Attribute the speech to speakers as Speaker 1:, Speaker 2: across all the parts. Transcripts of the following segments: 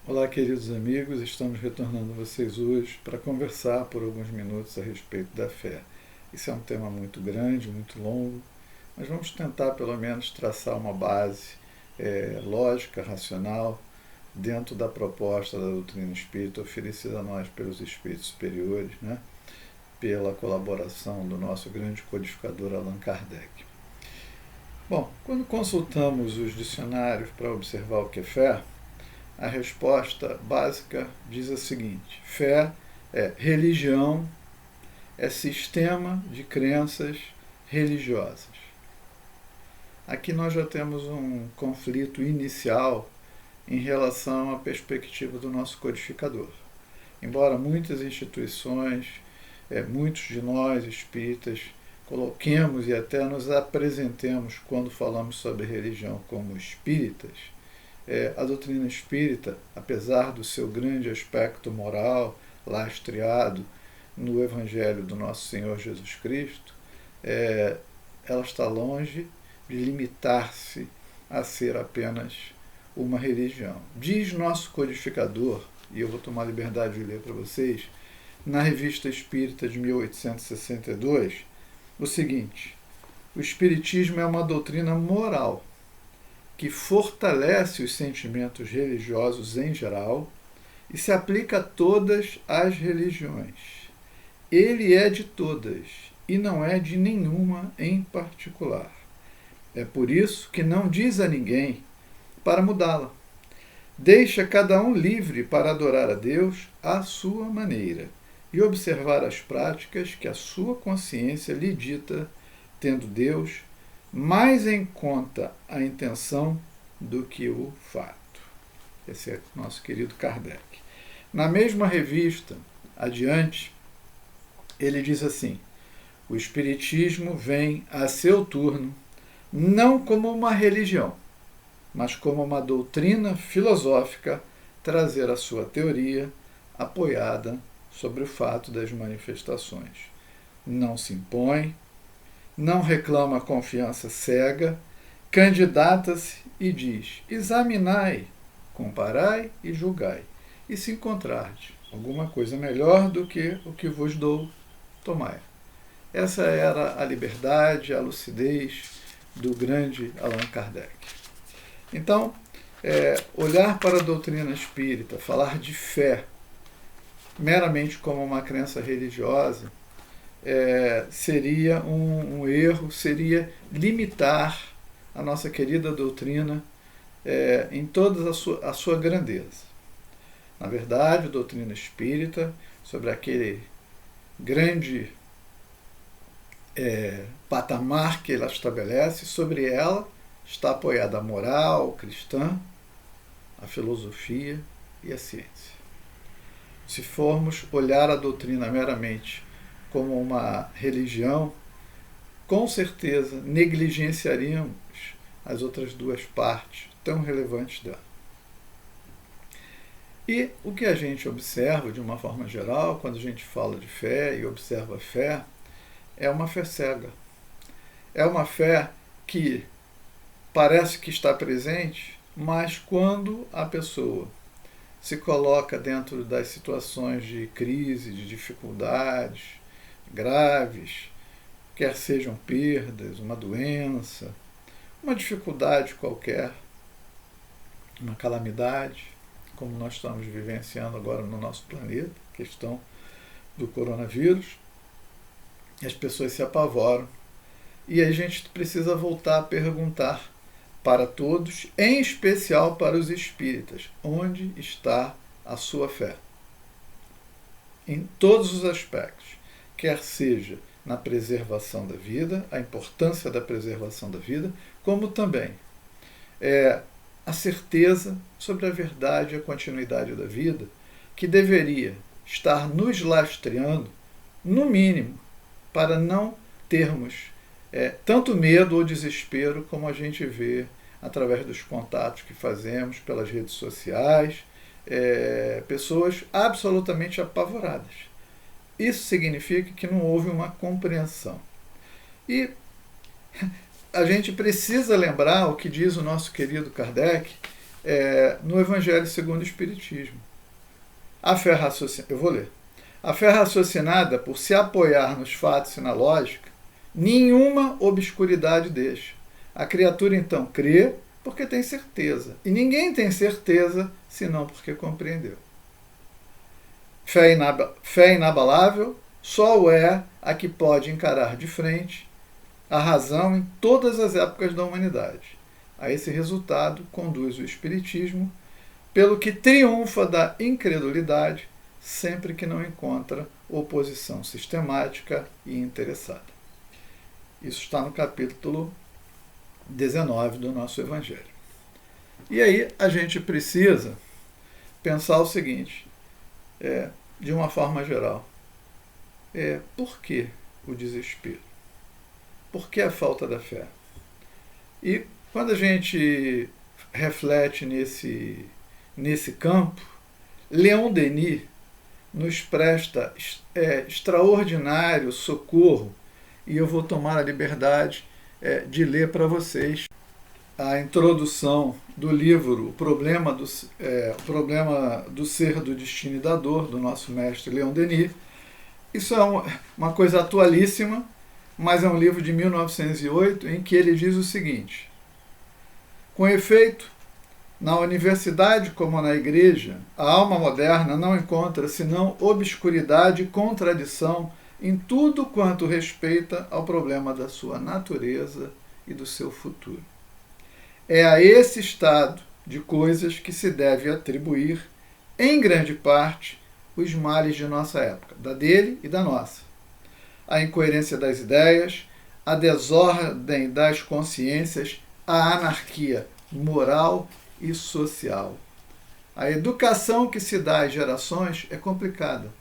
Speaker 1: Olá, queridos amigos, estamos retornando a vocês hoje para conversar por alguns minutos a respeito da fé. Isso é um tema muito grande, muito longo, mas vamos tentar pelo menos traçar uma base lógica, racional, dentro da proposta da doutrina espírita oferecida a nós pelos espíritos superiores, né? Pela colaboração do nosso grande codificador Allan Kardec. Bom, quando consultamos os dicionários para observar o que é fé, a resposta básica diz o seguinte: fé é religião, é sistema de crenças religiosas. Aqui nós já temos um conflito inicial em relação à perspectiva do nosso codificador. Embora muitas instituições, muitos de nós espíritas, coloquemos e até nos apresentemos quando falamos sobre religião como espíritas, a doutrina espírita, apesar do seu grande aspecto moral, lastreado no Evangelho do nosso Senhor Jesus Cristo, ela está longe de limitar-se a ser apenas uma religião. Diz nosso codificador, e eu vou tomar a liberdade de ler para vocês, na Revista Espírita de 1862, o seguinte: o Espiritismo é uma doutrina moral que fortalece os sentimentos religiosos em geral e se aplica a todas as religiões. Ele é de todas e não é de nenhuma em particular. É por isso que não diz a ninguém para mudá-la. Deixa cada um livre para adorar a Deus à sua maneira e observar as práticas que a sua consciência lhe dita, tendo Deus mais em conta a intenção do que o fato. Esse é nosso querido Kardec. Na mesma revista, adiante, ele diz assim: o Espiritismo vem a seu turno não como uma religião, mas como uma doutrina filosófica trazer a sua teoria apoiada sobre o fato das manifestações. Não se impõe, não reclama confiança cega, candidata-se e diz: examinai, comparai e julgai, e se encontrardes alguma coisa melhor do que o que vos dou, tomai. Essa era a liberdade, a lucidez do grande Allan Kardec. Então, olhar para a doutrina espírita, falar de fé meramente como uma crença religiosa, seria um erro, seria limitar a nossa querida doutrina em toda a sua grandeza. Na verdade, a doutrina espírita, sobre aquele grande patamar que ela estabelece, sobre ela está apoiada a moral cristã, a filosofia e a ciência. Se formos olhar a doutrina meramente como uma religião, com certeza negligenciaríamos as outras duas partes tão relevantes dela. E o que a gente observa, de uma forma geral, quando a gente fala de fé e observa a fé, é uma fé cega. É uma fé que parece que está presente, mas quando a pessoa se coloca dentro das situações de crise, de dificuldades graves, quer sejam perdas, uma doença, uma dificuldade qualquer, uma calamidade, como nós estamos vivenciando agora no nosso planeta, questão do coronavírus, as pessoas se apavoram. E a gente precisa voltar a perguntar para todos, em especial para os espíritas: onde está a sua fé? Em todos os aspectos, quer seja na preservação da vida, a importância da preservação da vida, como também a certeza sobre a verdade e a continuidade da vida, que deveria estar nos lastreando, no mínimo, para não termos tanto medo ou desespero como a gente vê através dos contatos que fazemos pelas redes sociais, pessoas absolutamente apavoradas. Isso significa que não houve uma compreensão. E a gente precisa lembrar o que diz o nosso querido Kardec no Evangelho segundo o Espiritismo. A fé raciocinada, eu vou ler. A fé raciocinada, por se apoiar nos fatos e na lógica, nenhuma obscuridade deixa. A criatura então crê porque tem certeza. E ninguém tem certeza senão porque compreendeu. Fé inabalável só o é a que pode encarar de frente a razão em todas as épocas da humanidade. A esse resultado conduz o Espiritismo, pelo que triunfa da incredulidade sempre que não encontra oposição sistemática e interessada. Isso está no capítulo 19 do nosso Evangelho. E aí a gente precisa pensar o seguinte, de uma forma geral. Por que o desespero? Por que a falta da fé? E quando a gente reflete nesse campo, Leon Denis nos presta extraordinário socorro, e eu vou tomar a liberdade de ler para vocês a introdução do livro O Problema do Ser, do Destino e da Dor, do nosso mestre Leon Denis. Isso é uma coisa atualíssima, mas é um livro de 1908 em que ele diz o seguinte: com efeito, na universidade como na igreja, a alma moderna não encontra senão obscuridade e contradição em tudo quanto respeita ao problema da sua natureza e do seu futuro. É a esse estado de coisas que se deve atribuir, em grande parte, os males de nossa época, da dele e da nossa. A incoerência das ideias, a desordem das consciências, a anarquia moral e social. A educação que se dá às gerações é complicada,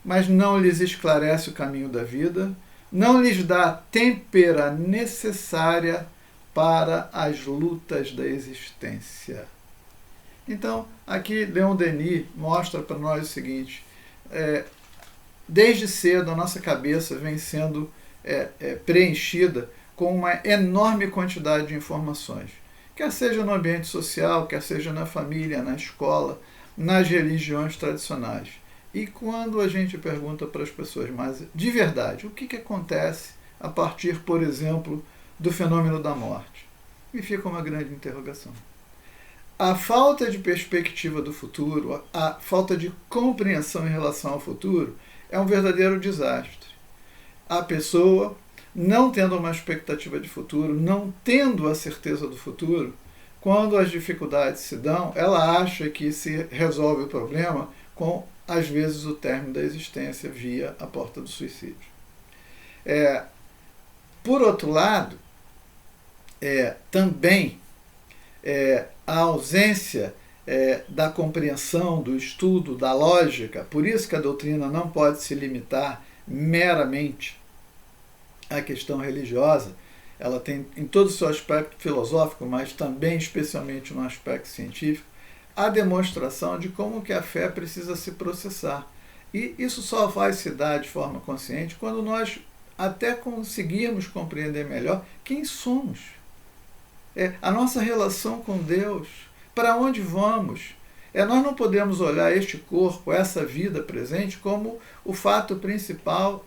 Speaker 1: mas não lhes esclarece o caminho da vida, não lhes dá a têmpera necessária para as lutas da existência. Então, aqui Leon Denis mostra para nós o seguinte: desde cedo a nossa cabeça vem sendo preenchida com uma enorme quantidade de informações, quer seja no ambiente social, quer seja na família, na escola, nas religiões tradicionais. E quando a gente pergunta para as pessoas, mas de verdade, o que acontece a partir, por exemplo, do fenômeno da morte? E fica uma grande interrogação. A falta de perspectiva do futuro, a falta de compreensão em relação ao futuro, é um verdadeiro desastre. A pessoa, não tendo uma expectativa de futuro, não tendo a certeza do futuro, quando as dificuldades se dão, ela acha que se resolve o problema com, às vezes, o término da existência via a porta do suicídio. Por outro lado, também a ausência da compreensão, do estudo, da lógica, por isso que a doutrina não pode se limitar meramente à questão religiosa. Ela tem em todo o seu aspecto filosófico, mas também especialmente no aspecto científico, a demonstração de como que a fé precisa se processar. E isso só vai se dar de forma consciente quando nós até conseguirmos compreender melhor quem somos. A nossa relação com Deus, para onde vamos. Nós não podemos olhar este corpo, essa vida presente, como o fato principal,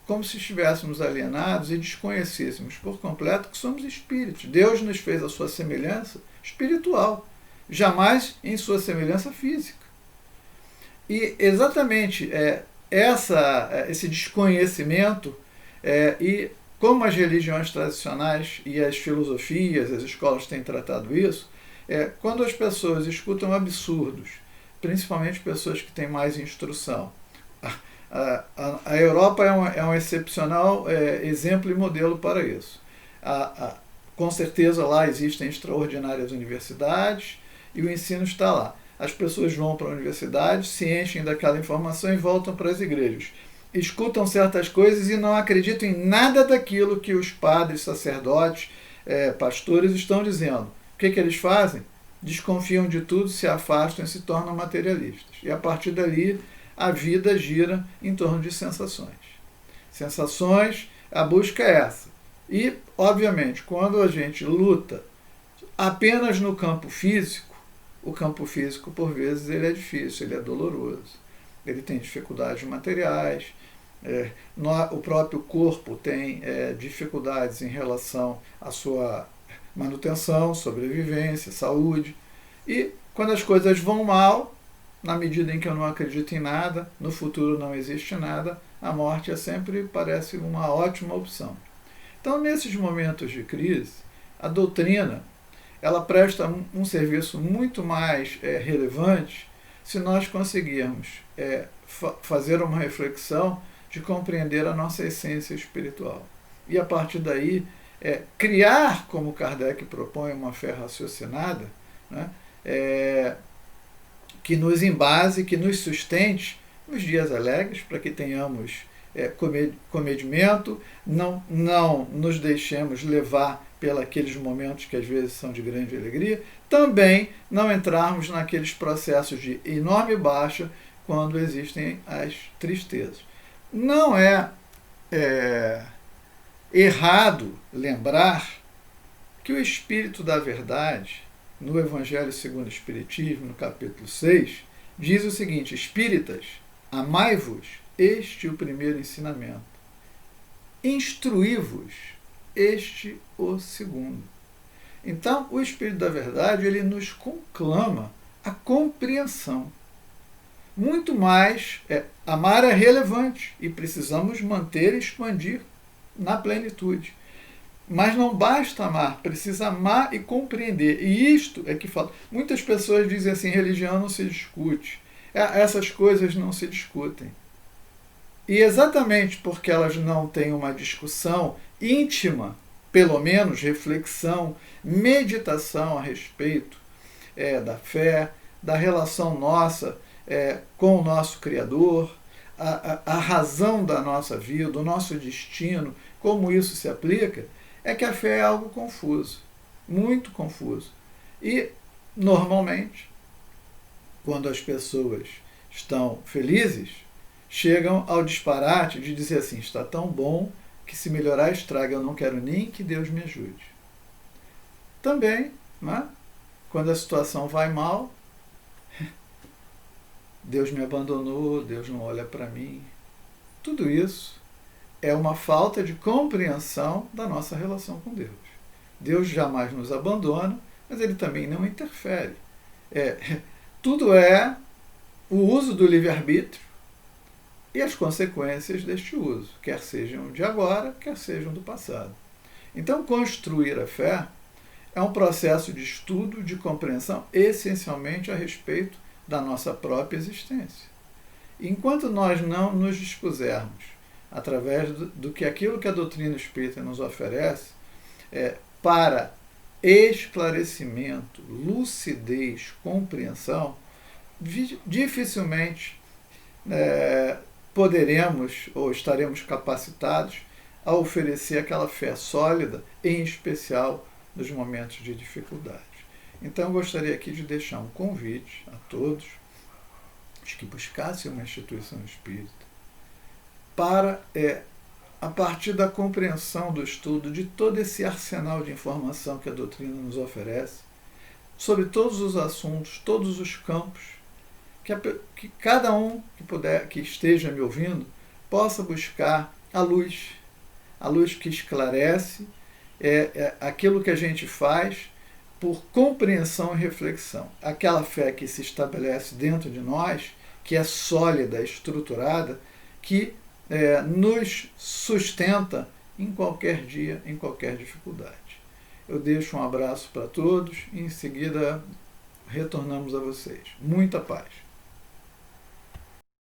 Speaker 1: como se estivéssemos alienados e desconhecêssemos por completo que somos espíritos. Deus nos fez a sua semelhança espiritual, jamais em sua semelhança física. E exatamente esse desconhecimento e como as religiões tradicionais e as filosofias, as escolas têm tratado isso, quando as pessoas escutam absurdos, principalmente pessoas que têm mais instrução. A Europa é um excepcional exemplo e modelo para isso. Com certeza lá existem extraordinárias universidades e o ensino está lá. As pessoas vão para a universidade, se enchem daquela informação e voltam para as igrejas. Escutam certas coisas e não acreditam em nada daquilo que os padres, sacerdotes, pastores estão dizendo. O que eles fazem? Desconfiam de tudo, se afastam e se tornam materialistas. E a partir dali, a vida gira em torno de sensações. Sensações, a busca é essa. E, obviamente, quando a gente luta apenas no campo físico, o campo físico, por vezes, ele é difícil, ele é doloroso. Ele tem dificuldades materiais, o próprio corpo tem dificuldades em relação à sua manutenção, sobrevivência, saúde. E quando as coisas vão mal, na medida em que eu não acredito em nada, no futuro não existe nada, a morte sempre parece uma ótima opção. Então, nesses momentos de crise, a doutrina ela presta um serviço muito mais relevante se nós conseguirmos fazer uma reflexão de compreender a nossa essência espiritual. E a partir daí, criar, como Kardec propõe, uma fé raciocinada, né, que nos embase, que nos sustente nos dias alegres, para que tenhamos comedimento, não nos deixemos levar pelos momentos que às vezes são de grande alegria, também não entrarmos naqueles processos de enorme baixa quando existem as tristezas. Não é errado lembrar que o Espírito da Verdade, no Evangelho segundo o Espiritismo, no capítulo 6, diz o seguinte: Espíritas, amai-vos, este é o primeiro ensinamento. Instruí-vos, este o segundo. Então, o Espírito da Verdade, ele nos conclama a compreensão. Muito mais, amar é relevante e precisamos manter e expandir na plenitude. Mas não basta amar, precisa amar e compreender. E isto é que falta. Muitas pessoas dizem assim, religião não se discute. Essas coisas não se discutem. E exatamente porque elas não têm uma discussão íntima, pelo menos reflexão, meditação a respeito da fé, da relação nossa com o nosso Criador, a razão da nossa vida, o nosso destino, como isso se aplica, é que a fé é algo confuso, muito confuso. E, normalmente, quando as pessoas estão felizes, chegam ao disparate de dizer assim, está tão bom que se melhorar estraga, eu não quero nem que Deus me ajude. Também, né, quando a situação vai mal, Deus me abandonou, Deus não olha para mim. Tudo isso é uma falta de compreensão da nossa relação com Deus. Deus jamais nos abandona, mas Ele também não interfere. Tudo é o uso do livre-arbítrio e as consequências deste uso, quer sejam de agora, quer sejam do passado. Então, construir a fé é um processo de estudo, de compreensão, essencialmente a respeito da nossa própria existência. Enquanto nós não nos dispusermos, através do que aquilo que a doutrina espírita nos oferece, para esclarecimento, lucidez, compreensão, dificilmente poderemos ou estaremos capacitados a oferecer aquela fé sólida, em especial nos momentos de dificuldade. Então, eu gostaria aqui de deixar um convite a todos os que buscassem uma instituição espírita para, a partir da compreensão do estudo de todo esse arsenal de informação que a doutrina nos oferece, sobre todos os assuntos, todos os campos, que cada um que esteja me ouvindo possa buscar a luz que esclarece aquilo que a gente faz por compreensão e reflexão. Aquela fé que se estabelece dentro de nós, que é sólida, estruturada, que nos sustenta em qualquer dia, em qualquer dificuldade. Eu deixo um abraço para todos e em seguida retornamos a vocês. Muita paz.